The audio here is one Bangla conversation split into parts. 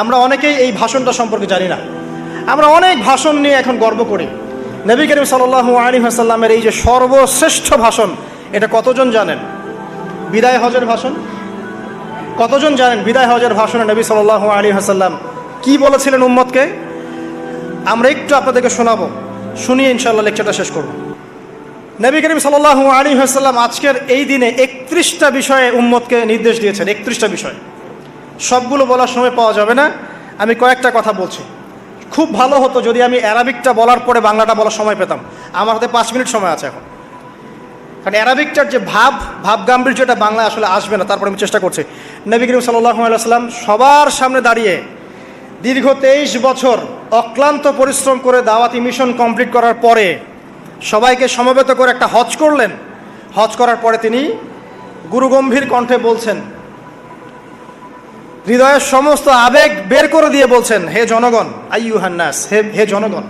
আমরা অনেকেই এই ভাষণটা সম্পর্কে জানি না। আমরা অনেক ভাষণ নিয়ে এখন গর্ব করি। নবী করিম সাল্লাল্লাহু আলাইহি ওয়াসাল্লামের এই যে সর্বশ্রেষ্ঠ ভাষণ, এটা কতজন জানেন? বিদায় হজের ভাষণ। কতজন জানেন বিদায় হজের ভাষণে নবী সাল্লাল্লাহু আলাইহি ওয়াসাল্লাম কি বলেছিলেন উম্মতকে? আমরা একটু আপনাদেরকে শোনাবো, শুনিয়ে ইনশাআল্লাহ লেকচারটা শেষ করব। নবী করিম সাল্লাল্লাহু আলাইহি ওয়াসাল্লাম আজকের এই দিনে 31টা বিষয়ে উম্মতকে নির্দেশ দিয়েছেন। 31টা বিষয়, সবগুলো বলার সময় পাওয়া যাবে না, আমি কয়েকটা কথা বলছি। খুব ভালো হতো যদি আমি অ্যারাবিকটা বলার পরে বাংলাটা বলার সময় পেতাম। আমার হাতে 5 মিনিট সময় আছে এখন, কারণ অ্যারাবিকটার যে ভাব গাম্ভীর্য এটা বাংলায় আসলে আসবে না। তারপরে আমি চেষ্টা করছি। নবী করিম সাল্লাল্লাহু আলাইহি ওয়াসাল্লাম সবার সামনে দাঁড়িয়ে দীর্ঘ 23 বছর অক্লান্ত পরিশ্রম করে দাওয়াতি মিশন কমপ্লিট করার পরে সবাইকে সমবেত করে একটা হজ করলেন। হজ করার পরে তিনি গুরুগম্ভীর কণ্ঠে বলছেন, হৃদয়ের সমস্ত আবেগ বের করে দিয়ে বলছেন, হে জনগণ, আইয়ুহান নাস, হে জনগণ,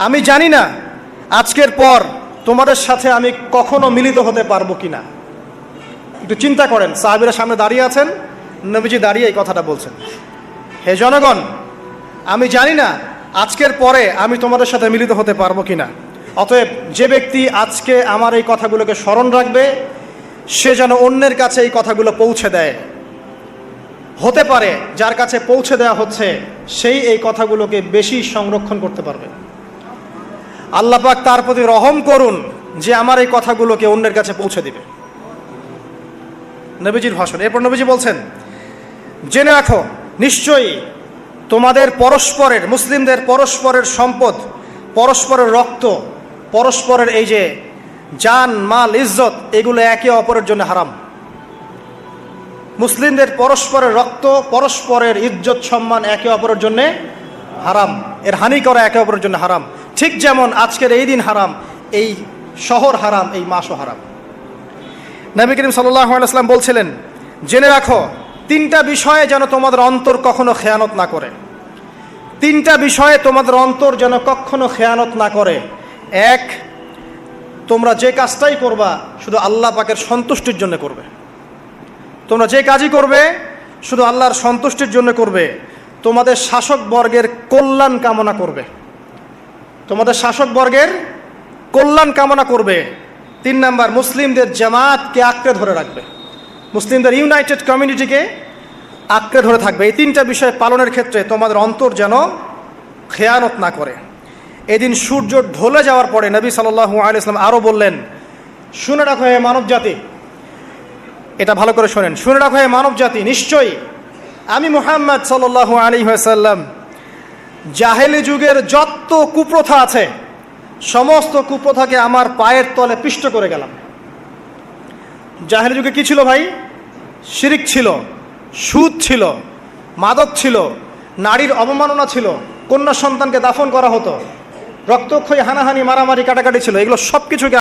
আমি জানি না আজকের পর তোমাদের সাথে আমি কখনো মিলিত হতে পারবো কিনা। একটু চিন্তা করেন, সাহাবীরা সামনে দাঁড়িয়ে আছেন, নবীজি দাঁড়িয়ে এই কথাটা বলছেন, হে জনগণ, আমি জানি না আজকের পরে আমি তোমাদের সাথে মিলিত হতে পারবো কিনা। অতএব যে ব্যক্তি আজকে আমার এই কথাগুলোকে স্মরণ রাখবে, সে যেন অন্যের কাছে এই কথাগুলো পৌঁছে দেয়। হতে পারে যার কাছে পৌঁছে দেওয়া হচ্ছে সেই এই কথাগুলোকে বেশি সংরক্ষণ করতে পারবে। আল্লাহ পাক তার প্রতি রহম করুন যে আমার এই কথাগুলোকে অন্যের কাছে পৌঁছে দিবে। নবীজির ভাষণ। এরপর নবীজি বলছেন, জেনে রাখো নিশ্চয়ই তোমাদের পরস্পরের, মুসলিমদের পরস্পরের সম্পদ, পরস্পরের রক্ত, পরস্পরের এই যে জান মাল ইজ্জত, এগুলো একে অপরের জন্য হারাম। মুসলিমদের পরস্পরের রক্ত, পরস্পরের ইজ্জত সম্মান একে অপরের জন্য হারাম। এর হানি করা একে অপরের জন্য হারাম। ঠিক যেমন আজকের এই দিন হারাম, এই শহর হারাম, এই মাসও হারাম। নবী করিম সাল্লাল্লাহু আলাইহি ওয়াসাল্লাম বলছিলেন, জেনে রাখো 3টা বিষয়ে যেন তোমাদের অন্তর কখনো খেয়ানত না করে। 3টা বিষয়ে তোমাদের অন্তর যেন কখনো খেয়ানত না করে। 1, তোমরা যে কাজটাই করবা শুধু আল্লাহ পাকের সন্তুষ্টির জন্য করবে। তোমরা যে কাজই করবে শুধু আল্লাহর সন্তুষ্টির জন্য করবে। তোমাদের শাসক বর্গের কল্যাণ কামনা করবে। তোমাদের শাসক বর্গের কল্যাণ কামনা করবে। 3 নাম্বার, মুসলিমদের জামাতকে আঁকড়ে ধরে রাখবে। মুসলিমদের ইউনাইটেড কমিউনিটিকে আঁকড়ে ধরে থাকবে। এই 3টা বিষয় পালনের ক্ষেত্রে তোমাদের অন্তর যেন খেয়ানত না করে। এদিন সূর্য ঢলে যাওয়ার পরে নবী সাল্লাল্লাহু আলাইহি ওয়াসাল্লাম আরও বললেন, শুনে রাখো হে মানব জাতি, এটা ভালো করে শোনেন, শুনে রাখো হে মানব জাতি, নিশ্চয়ই আমি মুহাম্মদ সাল্লাল্লাহু আলাইহি ওয়াসাল্লাম জাহেলি যুগের যত কুপ্রথা আছে সমস্ত কুপ্রথাকে আমার পায়ের তলে পিষ্ট করে গেলাম। জাহেলি যুগে কি ছিল ভাই? শিরিক ছিল, সুদ ছিল, মাদক ছিল, নারীর অবমাননা ছিল, কন্যা সন্তানকে দাফন করা হতো, রক্তক্ষয়ী হানাহানি মারামারি কাটাকাটি ছিল। এগুলো সব কিছুকে